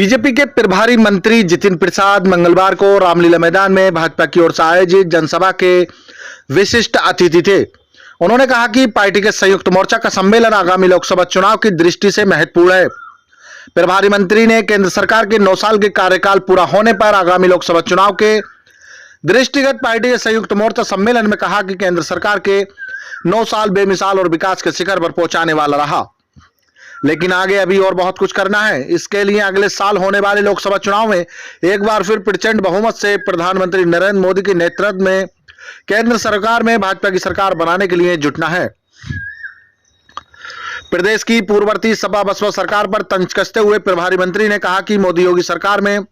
BJP के प्रभारी मंत्री जितिन प्रसाद मंगलवार को रामलीला मैदान में भाजपा की ओर से आयोजित जनसभा के विशिष्ट अतिथि थे। उन्होंने कहा कि पार्टी के संयुक्त मोर्चा का सम्मेलन आगामी लोकसभा चुनाव की दृष्टि से महत्वपूर्ण है। प्रभारी मंत्री ने केंद्र सरकार के 9 साल के कार्यकाल पूरा होने पर आगामी लोकसभा चुनाव के दृष्टिगत पार्टी के संयुक्त मोर्चा सम्मेलन में कहा कि केंद्र सरकार के 9 साल बेमिसाल और विकास के शिखर पर पहुंचाने वाला रहा, लेकिन आगे अभी और बहुत कुछ करना है। इसके लिए अगले साल होने वाले लोकसभा चुनाव में एक बार फिर प्रचंड बहुमत से प्रधानमंत्री नरेंद्र मोदी के नेतृत्व में केंद्र सरकार में भाजपा की सरकार बनाने के लिए जुटना है। प्रदेश की पूर्ववर्ती सपा बसपा सरकार पर तंज कसते हुए प्रभारी मंत्री ने कहा कि मोदी योगी सरकार में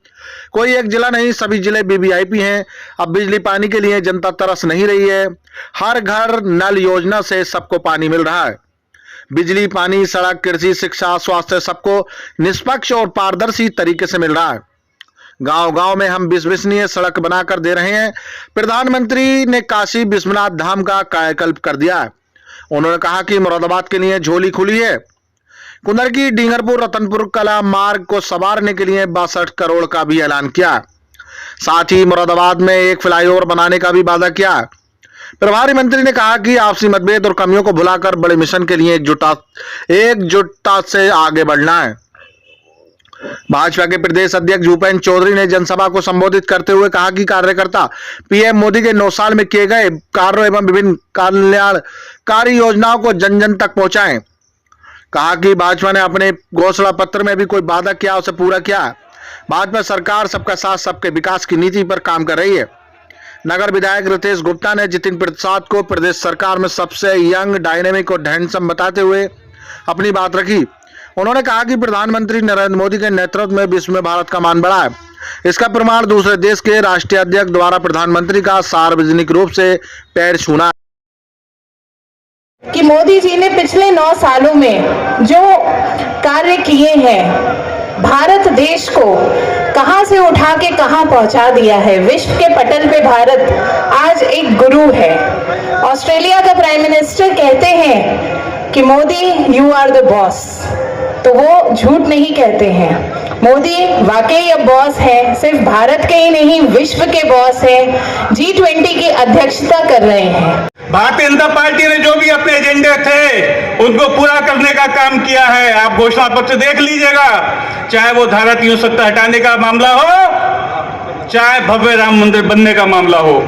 कोई एक जिला नहीं, सभी जिले वीवीआईपी हैं। अब बिजली पानी के लिए जनता तरस नहीं रही है। हर घर नल योजना से सबको पानी मिल रहा है। बिजली, पानी, सड़क, कृषि, शिक्षा, स्वास्थ्य सबको निष्पक्ष और पारदर्शी तरीके से मिल रहा है। गांव-गांव में हम विश्वसनीय सड़क बनाकर दे रहे हैं। प्रधानमंत्री ने काशी विश्वनाथ धाम का कायाकल्प कर दिया है। उन्होंने कहा कि मुरादाबाद के लिए झोली खुली है। कुंदरकी, डींगरपुर, रतनपुर कला मार्ग को संवारने के लिए 62 करोड़ का भी ऐलान किया। साथ ही मुरादाबाद में एक फ्लाईओवर बनाने का भी वादा किया। प्रभारी मंत्री ने कहा कि आपसी मतभेद और कमियों को भुलाकर बड़े मिशन के लिए एकजुटता से आगे बढ़ना है। भाजपा के प्रदेश अध्यक्ष भूपेंद्र चौधरी ने जनसभा को संबोधित करते हुए कहा कि कार्यकर्ता पीएम मोदी के 9 साल में किए गए कार्यों एवं विभिन्न कल्याणकारी योजनाओं को जन जन तक पहुंचाएं। कहा कि भाजपा ने अपने घोषणा पत्र में भी कोई वादा किया, उसे पूरा किया। भाजपा सरकार सबका साथ सबके विकास की नीति पर काम कर रही है। नगर विधायक रितेश गुप्ता ने जितिन प्रसाद को प्रदेश सरकार में सबसे यंग, डायनेमिक और हैंडसम बताते हुए अपनी बात रखी। उन्होंने कहा कि प्रधानमंत्री नरेंद्र मोदी के नेतृत्व में विश्व में भारत का मान बढ़ा है। इसका प्रमाण दूसरे देश के राष्ट्रीय अध्यक्ष द्वारा प्रधानमंत्री का सार्वजनिक रूप से पैर छूना कि मोदी जी ने पिछले 9 सालों में जो कार्य किए हैं, भारत देश को कहां से उठा के कहां पहुंचा दिया है। विश्व के पटल पे भारत आज एक गुरु है। ऑस्ट्रेलिया का प्राइम मिनिस्टर कहते हैं कि Modi you are the boss, तो वो झूठ नहीं कहते हैं। मोदी वाकई अब बॉस है, सिर्फ भारत के ही नहीं विश्व के बॉस है। G20 की अध्यक्षता कर रहे हैं। भारतीय जनता पार्टी ने जो भी अपने एजेंडे थे उनको पूरा करने का काम किया है। आप घोषणा पत्र देख लीजिएगा, चाहे वो धारा 370 हटाने का मामला हो, चाहे भव्य राम मंदिर बनने का मामला हो,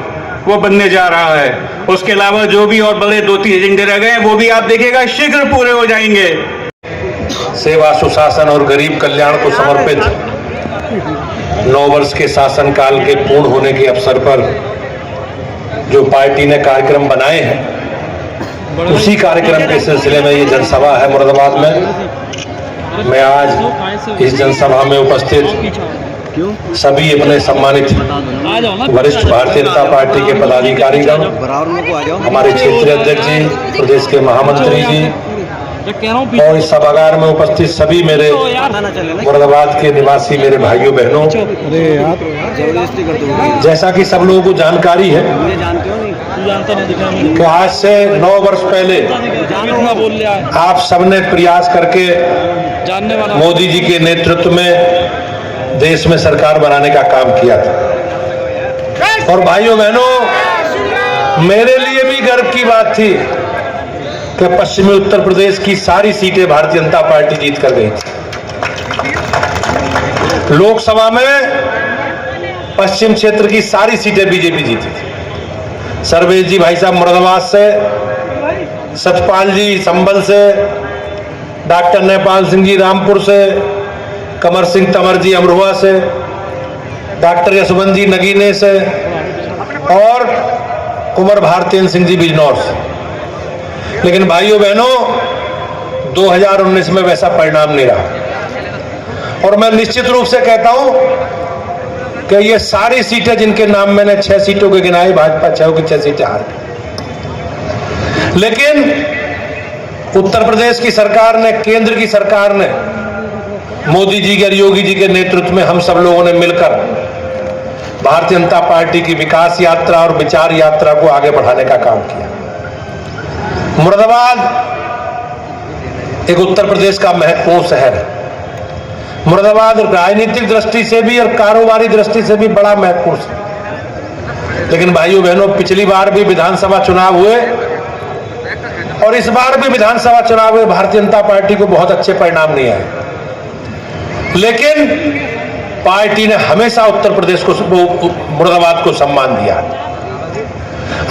वो बनने जा रहा है। उसके अलावा जो भी और बड़े 2-3 एजेंडे रह गए वो भी आप देखिएगा शीघ्र पूरे हो जाएंगे। सेवा, सुशासन और गरीब कल्याण को समर्पित 9 वर्ष के शासनकाल के पूर्ण होने के अवसर पर जो पार्टी ने कार्यक्रम बनाए हैं, उसी कार्यक्रम के सिलसिले में ये जनसभा है मुरादाबाद में। मैं आज इस जनसभा में उपस्थित सभी अपने सम्मानित वरिष्ठ भारतीय जनता पार्टी के पदाधिकारीगण, हमारे क्षेत्रीय अध्यक्ष जी, प्रदेश के महामंत्री जी और इस सभागार में उपस्थित सभी मेरे मुरादाबाद के निवासी मेरे भाइयों बहनों, जैसा कि सब लोगों को जानकारी है कि आज से 9 वर्ष पहले आप सबने प्रयास करके मोदी जी के नेतृत्व में देश में सरकार बनाने का काम किया था। और भाइयों बहनों, मेरे लिए भी गर्व की बात थी कि पश्चिमी उत्तर प्रदेश की सारी सीटें भारतीय जनता पार्टी जीत कर गई थी। लोकसभा में पश्चिम क्षेत्र की सारी सीटें बीजेपी जीती थी। सर्वेश जी भाई साहब मुरादाबाद से, सतपाल जी संभल से, डॉक्टर नेपाल सिंह जी रामपुर से, कमर सिंह तंवर जी अमरोहा से, डॉक्टर यशवंत जी नगीने से और कुंवर भारतेंद्र सिंह जी बिजनौर से। लेकिन भाइयों बहनों, 2019 में वैसा परिणाम नहीं रहा। और मैं निश्चित रूप से कहता हूं कि ये सारी सीटें जिनके नाम मैंने 6 सीटों के गिनाए, भाजपा 6 की 6 सीटें हार गई। लेकिन उत्तर प्रदेश की सरकार ने, केंद्र की सरकार ने, मोदी जी के, योगी जी के नेतृत्व में हम सब लोगों ने मिलकर भारतीय जनता पार्टी की विकास यात्रा और विचार यात्रा को आगे बढ़ाने का काम किया। मुरादाबाद एक उत्तर प्रदेश का महत्वपूर्ण शहर है। मुरादाबाद राजनीतिक दृष्टि से भी और कारोबारी दृष्टि से भी बड़ा महत्वपूर्ण है। लेकिन भाइयों बहनों, पिछली बार भी विधानसभा चुनाव हुए और इस बार भी विधानसभा चुनाव हुए, भारतीय जनता पार्टी को बहुत अच्छे परिणाम नहीं आए। लेकिन पार्टी ने हमेशा उत्तर प्रदेश को, मुरादाबाद को सम्मान दिया।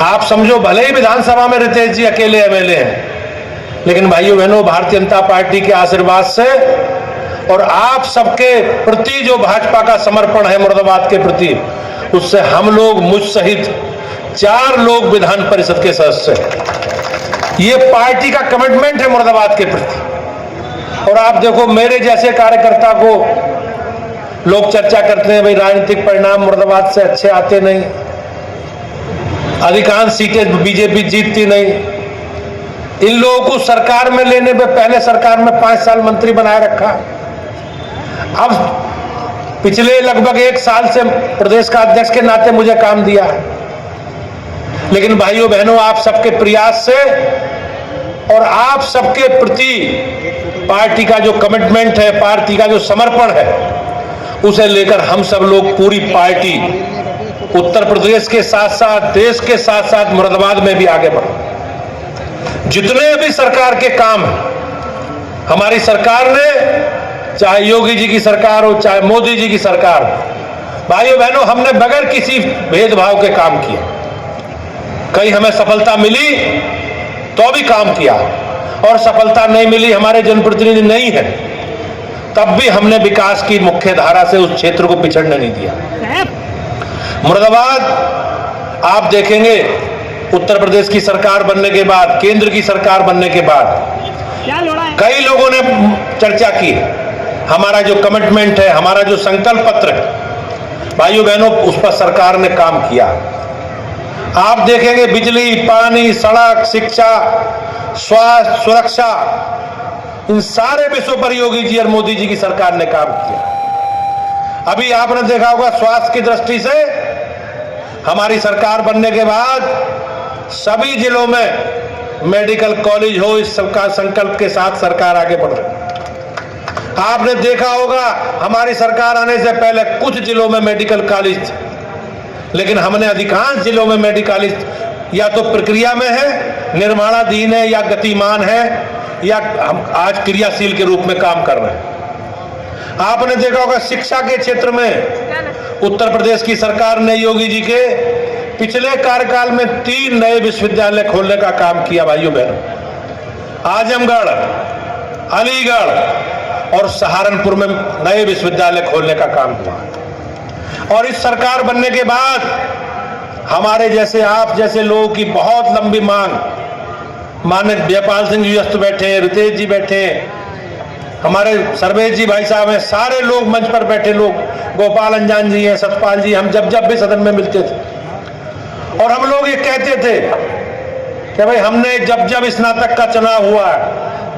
आप समझो, भले ही विधानसभा में रितेश जी अकेले एमएलए हैं, लेकिन भाइयों बहनों, भारतीय जनता पार्टी के आशीर्वाद से और आप सबके प्रति जो भाजपा का समर्पण है मुरादाबाद के प्रति, उससे हम लोग, मुझ सहित 4 लोग विधान परिषद के सदस्य हैं। ये पार्टी का कमिटमेंट है मुरादाबाद के प्रति। और आप देखो, मेरे जैसे कार्यकर्ता को लोग चर्चा करते हैं, भाई राजनीतिक परिणाम मुरादाबाद से अच्छे आते नहीं, अधिकांश सीटें बीजेपी जीतती नहीं। इन लोगों को सरकार में लेने में, पहले सरकार में 5 साल मंत्री बनाए रखा, अब पिछले लगभग 1 साल से प्रदेश का अध्यक्ष के नाते मुझे काम दिया है। लेकिन भाइयों बहनों, आप सबके प्रयास से और आप सबके प्रति पार्टी का जो कमिटमेंट है, पार्टी का जो समर्पण है, उसे लेकर हम सब लोग, पूरी पार्टी उत्तर प्रदेश के साथ साथ, देश के साथ साथ मुरादाबाद में भी आगे बढ़े। जितने भी सरकार के काम हैं, हमारी सरकार ने, चाहे योगी जी की सरकार हो, चाहे मोदी जी की सरकार हो, भाइयों बहनों, हमने बगैर किसी भेदभाव के काम किया। कहीं हमें सफलता मिली तो भी काम किया, और सफलता नहीं मिली, हमारे जनप्रतिनिधि नहीं है, तब भी हमने विकास की मुख्य धारा से उस क्षेत्र को पिछड़ने नहीं दिया। मुरादाबाद आप देखेंगे, उत्तर प्रदेश की सरकार बनने के बाद, केंद्र की सरकार बनने के बाद कई लोगों ने चर्चा की है। हमारा जो कमिटमेंट है, हमारा जो संकल्प पत्र है, भाइयों बहनों, उस पर सरकार ने काम किया। आप देखेंगे, बिजली, पानी, सड़क, शिक्षा, स्वास्थ्य, सुरक्षा, इन सारे विषयों पर योगी जी और मोदी जी की सरकार ने काम किया। अभी आपने देखा होगा, स्वास्थ्य की दृष्टि से हमारी सरकार बनने के बाद सभी जिलों में मेडिकल कॉलेज हो, इस सबका संकल्प के साथ सरकार आगे बढ़ रही है। आपने देखा होगा, हमारी सरकार आने से पहले कुछ जिलों में मेडिकल कॉलेज थे, लेकिन हमने अधिकांश जिलों में मेडिकल कॉलेज या तो प्रक्रिया में है, निर्माणाधीन है, या गतिमान है, या हम आज क्रियाशील के रूप में काम कर रहे हैं। आपने देखा होगा, शिक्षा के क्षेत्र में उत्तर प्रदेश की सरकार ने योगी जी के पिछले कार्यकाल में 3 नए विश्वविद्यालय खोलने का काम किया। भाइयों बहनों, आजमगढ़, अलीगढ़ और सहारनपुर में नए विश्वविद्यालय खोलने का काम हुआ। और इस सरकार बनने के बाद हमारे जैसे, आप जैसे लोगों की बहुत लंबी मांग, माननीय जयपाल सिंह जी अस्त बैठे हैं, रितेश जी बैठे हैं, हमारे सर्वेश जी भाई साहब हैं, सारे लोग मंच पर बैठे लोग, गोपाल अंजान जी हैं, सतपाल जी, हम जब जब भी सदन में मिलते थे और हम लोग ये कहते थे कि भाई, हमने जब जब स्नातक का चुनाव हुआ,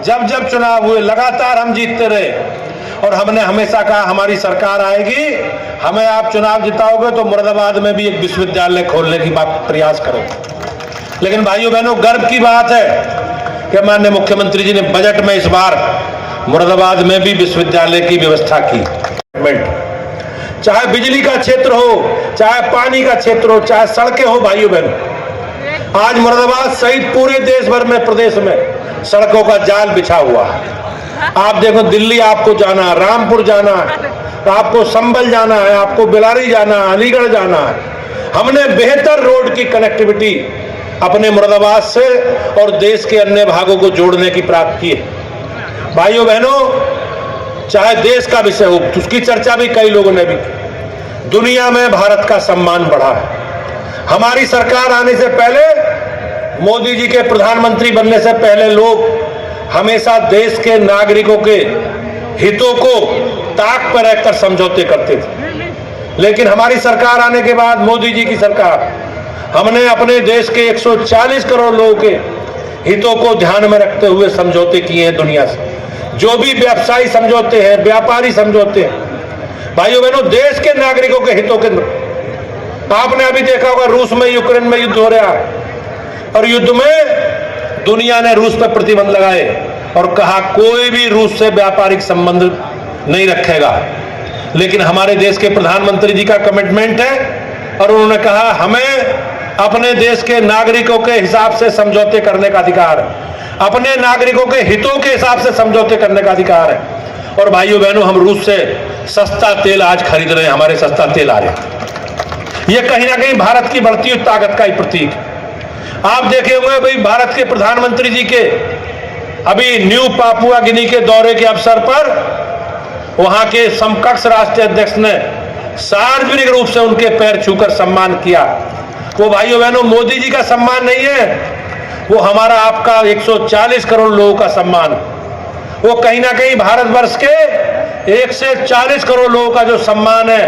जब जब चुनाव हुए, लगातार हम जीतते रहे, और हमने हमेशा कहा हमारी सरकार आएगी, हमें आप चुनाव जिताओगे तो मुरादाबाद में भी एक विश्वविद्यालय खोलने की बात प्रयास करेंगे। लेकिन भाइयों बहनों, गर्व की बात है कि माननीय मुख्यमंत्री जी ने बजट में इस बार मुरादाबाद में भी विश्वविद्यालय की व्यवस्था की। चाहे बिजली का क्षेत्र हो, चाहे पानी का क्षेत्र हो, चाहे सड़कें हो, भाइयों बहनों, आज मुरादाबाद सहित पूरे देश भर में, प्रदेश में सड़कों का जाल बिछा हुआ है। आप देखो, दिल्ली आपको जाना है, रामपुर जाना है, आपको संभल जाना है, आपको बिलारी जाना है, अलीगढ़ जाना है, हमने बेहतर रोड की कनेक्टिविटी अपने मुरादाबाद से और देश के अन्य भागों को जोड़ने की प्राप्त की है। भाइयों बहनों, चाहे देश का विषय हो, उसकी चर्चा भी कई लोगों ने भी की। दुनिया में भारत का सम्मान बढ़ा है। हमारी सरकार आने से पहले, मोदी जी के प्रधानमंत्री बनने से पहले, लोग हमेशा देश के नागरिकों के हितों को ताक पर रखकर समझौते करते थे। लेकिन हमारी सरकार आने के बाद, मोदी जी की सरकार, हमने अपने देश के 140 करोड़ लोगों के हितों को ध्यान में रखते हुए समझौते किए हैं दुनिया से। जो भी व्यवसायी समझौते हैं, व्यापारी समझौते हैं, भाइयों बहनों, देश के नागरिकों के हितों के। आपने अभी देखा होगा, रूस में, यूक्रेन में युद्ध हो रहा है, और युद्ध में दुनिया ने रूस पर प्रतिबंध लगाए और कहा कोई भी रूस से व्यापारिक संबंध नहीं रखेगा। लेकिन हमारे देश के प्रधानमंत्री जी का कमिटमेंट है और उन्होंने कहा हमें अपने देश के नागरिकों के हिसाब से समझौते करने का अधिकार है, अपने नागरिकों के हितों के हिसाब से समझौते करने का अधिकार है। और भाइयों बहनों, हम रूस से सस्ता तेल आज खरीद रहे हैं, हमारे सस्ता तेल आ रहे हैं। यह कहीं ना कहीं भारत की बढ़ती हुई ताकत का ही प्रतीक है। आप देखे होंगे भाई, भारत के प्रधानमंत्री जी के अभी न्यू पापुआ गिनी के दौरे के अवसर पर वहां के समकक्ष राष्ट्रीय अध्यक्ष ने सार्वजनिक रूप से उनके पैर छूकर सम्मान किया। वो भाइयों बहनों मोदी जी का सम्मान नहीं है, वो हमारा आपका 140 करोड़ लोगों का सम्मान है। वो कहीं ना कहीं भारतवर्ष के 140 करोड़ लोगों का जो सम्मान है,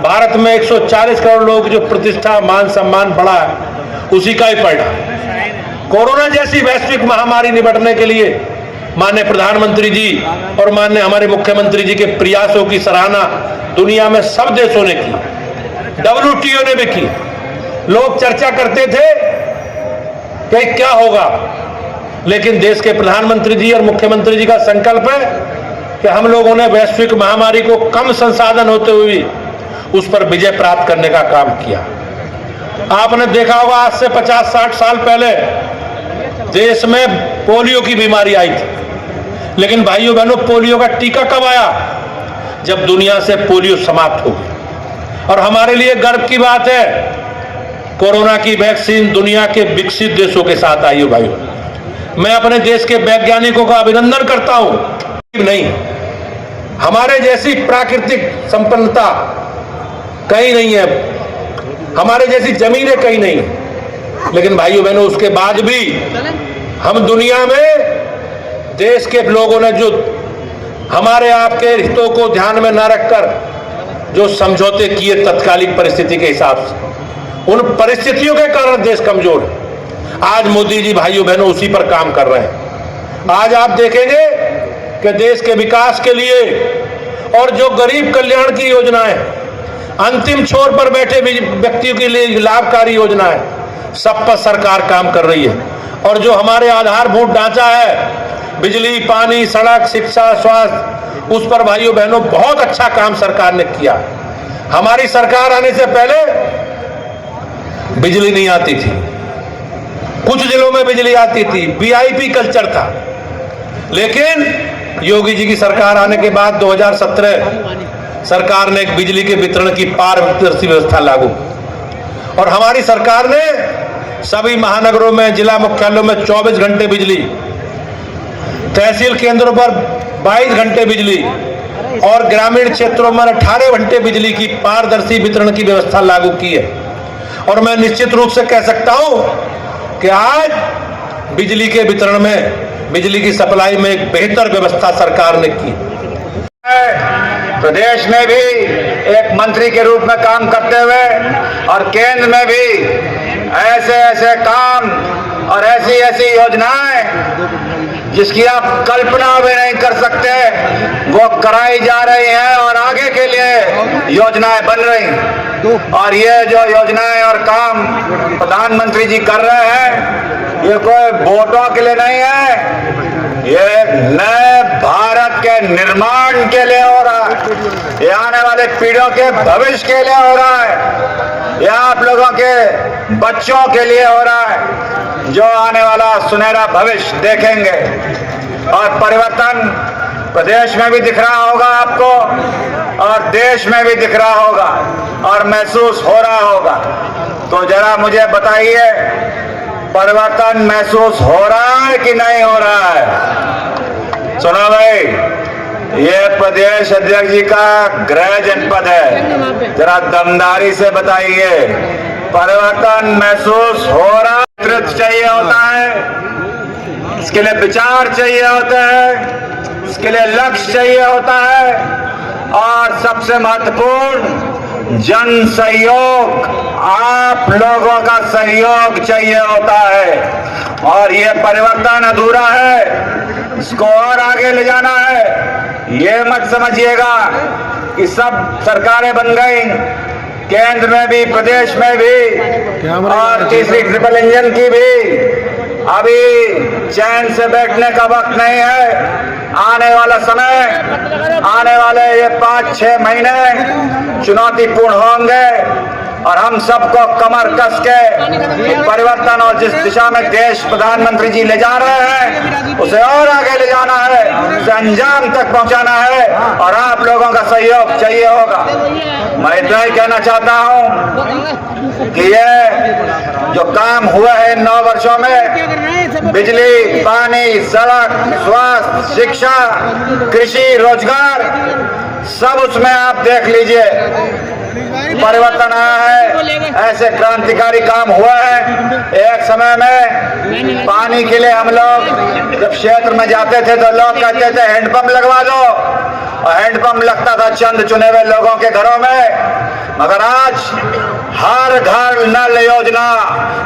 भारत में 140 करोड़ लोगों की जो प्रतिष्ठा मान सम्मान बढ़ा है, उसी का ही परिणाम। कोरोना जैसी वैश्विक महामारी निपटने के लिए माननीय प्रधानमंत्री जी और माननीय हमारे मुख्यमंत्री जी के प्रयासों की सराहना दुनिया में सब देशों ने की, WTO ने भी की। लोग चर्चा करते थे कि क्या होगा, लेकिन देश के प्रधानमंत्री जी और मुख्यमंत्री जी का संकल्प है कि हम लोगों ने वैश्विक महामारी को कम संसाधन होते हुए उस पर विजय प्राप्त करने का काम किया। आपने देखा होगा आज से 50-60 साल पहले देश में पोलियो की बीमारी आई थी, लेकिन भाइयों बहनों पोलियो का टीका कब आया? जब दुनिया से पोलियो समाप्त हो गई। और हमारे लिए गर्व की बात है, कोरोना की वैक्सीन दुनिया के विकसित देशों के साथ आई हो। भाइयों, मैं अपने देश के वैज्ञानिकों का अभिनंदन करता हूं। नहीं, हमारे जैसी प्राकृतिक संपन्नता कहीं नहीं है, हमारे जैसी जमीनें कहीं नहीं है, लेकिन भाइयों बहनों उसके बाद भी हम दुनिया में देश के लोगों ने जो हमारे आपके हितों को ध्यान में न रखकर जो समझौते किए तत्कालिक परिस्थिति के हिसाब से, उन परिस्थितियों के कारण देश कमजोर है। आज मोदी जी भाइयों बहनों उसी पर काम कर रहे हैं। आज आप देखेंगे कि देश के विकास के लिए और जो गरीब कल्याण की योजनाएं, अंतिम छोर पर बैठे व्यक्तियों के लिए लाभकारी योजनाएं, सब पर सरकार काम कर रही है। और जो हमारे आधारभूत ढांचा है, बिजली, पानी, सड़क, शिक्षा, स्वास्थ्य, उस पर भाइयों बहनों बहुत अच्छा काम सरकार ने किया। हमारी सरकार आने से पहले बिजली नहीं आती थी, कुछ जिलों में बिजली आती थी, VIP कल्चर था। लेकिन योगी जी की सरकार आने के बाद 2017 सरकार ने एक बिजली के वितरण की पारदर्शी व्यवस्था लागू की और हमारी सरकार ने सभी महानगरों में, जिला मुख्यालयों में 24 घंटे बिजली, तहसील केंद्रों पर 22 घंटे बिजली और ग्रामीण क्षेत्रों में 18 घंटे बिजली की पारदर्शी वितरण की व्यवस्था लागू की है। और मैं निश्चित रूप से कह सकता हूं कि आज बिजली के वितरण में, बिजली की सप्लाई में एक बेहतर व्यवस्था सरकार ने की। प्रदेश में भी एक मंत्री के रूप में काम करते हुए और केंद्र में भी ऐसे ऐसे काम और ऐसी ऐसी योजनाएं जिसकी आप कल्पना भी नहीं कर सकते, वो कराई जा रही हैं और आगे के लिए योजनाएं बन रही हैं। और ये जो योजनाएं और काम प्रधानमंत्री जी कर रहे हैं, ये कोई वोटों के लिए नहीं है, ये नए भारत के निर्माण के लिए हो रहा है, ये आने वाले पीढ़ियों के भविष्य के लिए हो रहा है, ये आप लोगों के बच्चों के लिए हो रहा है, जो आने वाला सुनहरा भविष्य देखेंगे। और परिवर्तन प्रदेश में भी दिख रहा होगा आपको और देश में भी दिख रहा होगा और महसूस हो रहा होगा। तो जरा मुझे बताइए, परिवर्तन महसूस हो रहा है कि नहीं हो रहा है? सुनो भाई, ये प्रदेश अध्यक्ष जी का गृह जनपद है, जरा दमदारी से बताइए, परिवर्तन महसूस हो रहा है? नेतृत्व चाहिए होता है, इसके लिए विचार चाहिए होता है, इसके लिए लक्ष्य चाहिए होता है और सबसे महत्वपूर्ण जन सहयोग, आप लोगों का सहयोग चाहिए होता है। और ये परिवर्तन अधूरा है, इसको और आगे ले जाना है। ये मत समझिएगा कि सब सरकारें बन गई, केंद्र में भी, प्रदेश में भी और तीसरी ट्रिपल इंजन की भी। अभी चैन से बैठने का वक्त नहीं है। आने वाला समय, आने वाले ये 5-6 महीने चुनौतीपूर्ण होंगे और हम सबको कमर कस के परिवर्तन और जिस दिशा में देश प्रधानमंत्री जी ले जा रहे हैं उसे और आगे ले जाना है, उसे अंजाम तक पहुंचाना है और आप लोगों का सहयोग चाहिए होगा। मैं इतना ही कहना चाहता हूं कि ये जो काम हुआ है इन 9 वर्षों में, बिजली, पानी, सड़क, स्वास्थ्य, शिक्षा, कृषि, रोजगार, सब उसमें आप देख लीजिए परिवर्तन आया है। ऐसे क्रांतिकारी काम हुआ है। एक समय में पानी के लिए हम लोग जब क्षेत्र में जाते थे तो लोग कहते थे हैंडपंप लगवा दो, और हैंडपंप लगता था चंद चुने हुए लोगों के घरों में। मगर आज हर घर नल योजना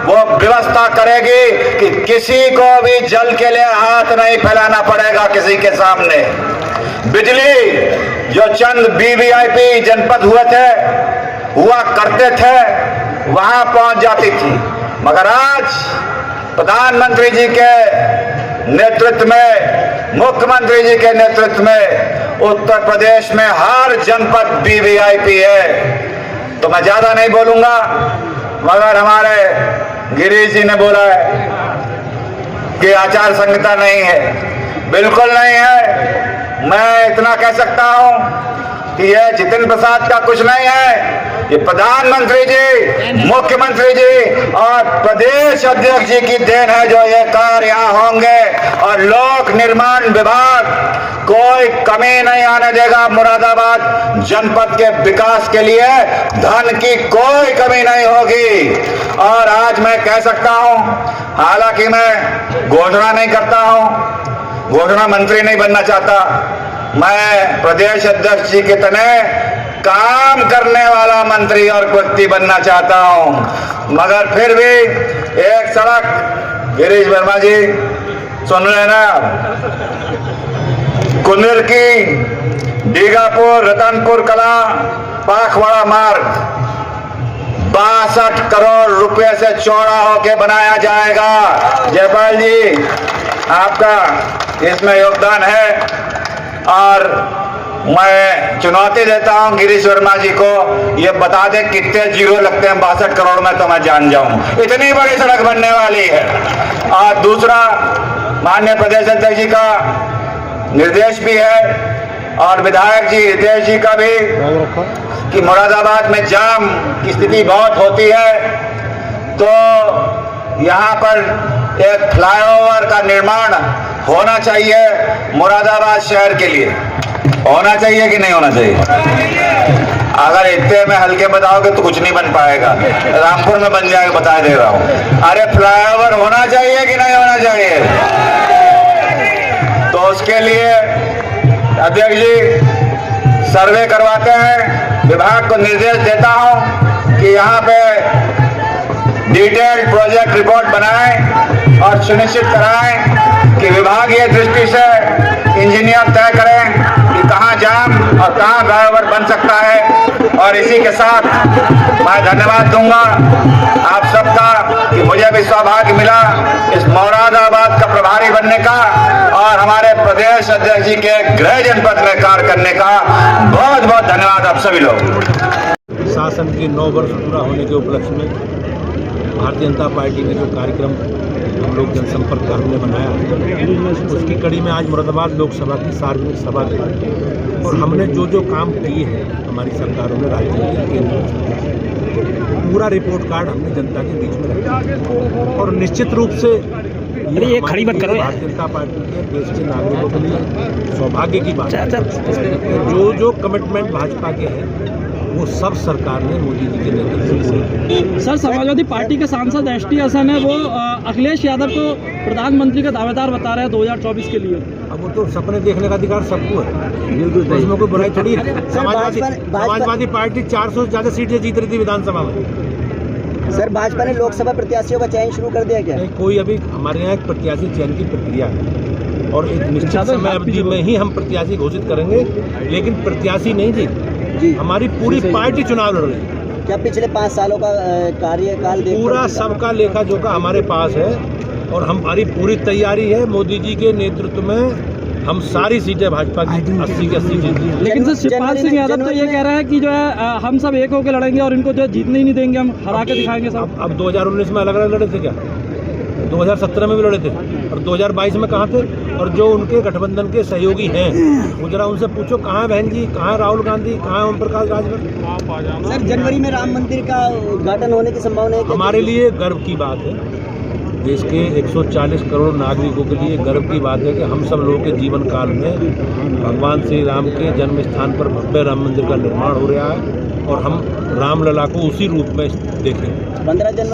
वो व्यवस्था करेगी कि किसी को भी जल के लिए हाथ नहीं फैलाना पड़ेगा किसी के सामने। बिजली जो चंद वीवीआईपी जनपद हुआ करते थे वहां पहुंच जाती थी, मगर आज प्रधानमंत्री जी के नेतृत्व में, मुख्यमंत्री जी के नेतृत्व में उत्तर प्रदेश में हर जनपद वीवीआईपी है। तो मैं ज्यादा नहीं बोलूंगा, मगर हमारे गिरीश जी ने बोला है कि आचार संहिता नहीं है, बिल्कुल नहीं है। मैं इतना कह सकता हूं कि यह जितिन प्रसाद का कुछ नहीं है, ये प्रधानमंत्री जी, मुख्यमंत्री जी और प्रदेश अध्यक्ष जी की देन है जो ये कार्य यहाँ होंगे। और लोक निर्माण विभाग कोई कमी नहीं आने देगा मुरादाबाद जनपद के विकास के लिए, धन की कोई कमी नहीं होगी। और आज मैं कह सकता हूं, हालांकि मैं घोषणा नहीं करता हूं, घोषणा मंत्री नहीं बनना चाहता, मैं प्रदेश अध्यक्ष जी के तने काम करने वाला मंत्री और व्यक्ति बनना चाहता हूं। मगर फिर भी एक सड़क, गिरीश वर्मा जी सुन रहे ना, कुंदर की डीगापुर रतनपुर कला पाखवाड़ा मार्ग 62 करोड़ रुपए से चौड़ा होके बनाया जाएगा। जयपाल जी आपका इसमें योगदान है और मैं चुनौती देता हूं गिरीश वर्मा जी को, ये बता दे कितने जीरो लगते हैं 62 करोड़ में, तो मैं जान जाऊं। इतनी बड़ी सड़क बनने वाली है। और दूसरा, माननीय प्रदेश अध्यक्ष जी का निर्देश भी है और विधायक जी हितेश जी का भी कि मुरादाबाद में जाम की स्थिति बहुत होती है, तो यहाँ पर एक फ्लाईओवर का निर्माण होना चाहिए मुरादाबाद शहर के लिए। होना चाहिए कि नहीं होना चाहिए? अगर इतने में हल्के बताओगे तो कुछ नहीं बन पाएगा, रामपुर में बन जाएगा, बता दे रहा हूं। अरे फ्लाईओवर होना चाहिए कि नहीं होना चाहिए? तो उसके लिए अध्यक्ष जी सर्वे करवाते हैं, विभाग को निर्देश देता हूं कि यहाँ पे डिटेल्ड प्रोजेक्ट रिपोर्ट बनाएं और सुनिश्चित कराएं कि विभागीय दृष्टि से इंजीनियर तय करें कि कहां जाम और कहां फ्लाईओवर बन सकता है। और इसी के साथ मैं धन्यवाद दूंगा आप सबका कि मुझे भी सौभाग्य मिला इस मुरादाबाद का प्रभारी बनने का और हमारे प्रदेश अध्यक्ष जी के गृह जनपद में कार्य करने का। बहुत बहुत धन्यवाद आप सभी लोग। शासन के 9 वर्ष पूरा होने के उपलक्ष्य में भारतीय जनता पार्टी ने जो कार्यक्रम हम लोग जनसंपर्क कार्य में बनाया, उसकी कड़ी में आज मुरादाबाद लोकसभा की सार्वजनिक सभा थी और हमने जो जो काम किए हैं हमारी सरकारों में, राज्य के केंद्र में, पूरा रिपोर्ट कार्ड हमने जनता के बीच में रखा। और निश्चित रूप से ये खड़ी मत करो, भारतीय जनता पार्टी के देश के नागरिकों के लिए सौभाग्य की बात है। जो जो कमिटमेंट भाजपा के हैं वो सब सरकार ने मोदी जी के नेतृत्व से। सर, समाजवादी पार्टी के सांसद एसटी हसन है, वो अखिलेश यादव को प्रधानमंत्री का दावेदार बता रहे हैं 2024 के लिए। अब वो तो सपने देखने का अधिकार सबको है, इसमें कोई बुराई थोड़ी है। समाजवादी पार्टी 400 से ज्यादा सीटें जीत रही थी विधानसभा में। सर, भाजपा ने लोकसभा प्रत्याशियों का चयन शुरू कर दिया क्या? नहीं, कोई अभी हमारे यहाँ एक प्रत्याशी चयन की प्रक्रिया है और एक निश्चित समय अवधि में ही हम प्रत्याशी घोषित करेंगे, लेकिन प्रत्याशी नहीं जी, हमारी पूरी पार्टी चुनाव लड़ रही है। क्या पिछले 5 सालों का कार्यकाल पूरा सबका लेखा जोखा हमारे पास है और हमारी पूरी तैयारी है मोदी जी के नेतृत्व में हम सारी सीटें भाजपा की 80 की 80 जीत ली। लेकिन सर शिवपाल सिंह यादव तो ये कह रहे हैं कि जो है हम सब एक होकर लड़ेंगे और इनको जो है जीतने ही नहीं देंगे, हम हरा के दिखाएंगे सब। अब 2019 में अलग अलग लड़े थे क्या? 2017 में भी लड़े थे और 2022 में कहाँ थे? और जो उनके गठबंधन के सहयोगी हैं वो जरा उनसे पूछो कहाँ है बहन जी, कहाँ है राहुल गांधी, कहाँ है ओम प्रकाश राजभर। सर जनवरी में राम मंदिर का उद्घाटन होने की संभावना है? हमारे लिए गर्व की बात है, देश के 140 करोड़ नागरिकों के लिए गर्व की बात है कि हम सब लोगों के जीवन काल में भगवान श्री राम के जन्म स्थान पर भव्य राम मंदिर का निर्माण हो रहा है और हम रामलला को उसी रूप में देखेंगे। 15 जनवरी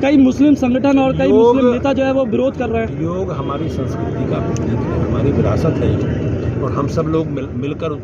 कई मुस्लिम संगठन और कई मुस्लिम नेता जो है वो विरोध कर रहे हैं। योग हमारी संस्कृति का प्रतीक है, हमारी विरासत है और हम सब लोग मिलकर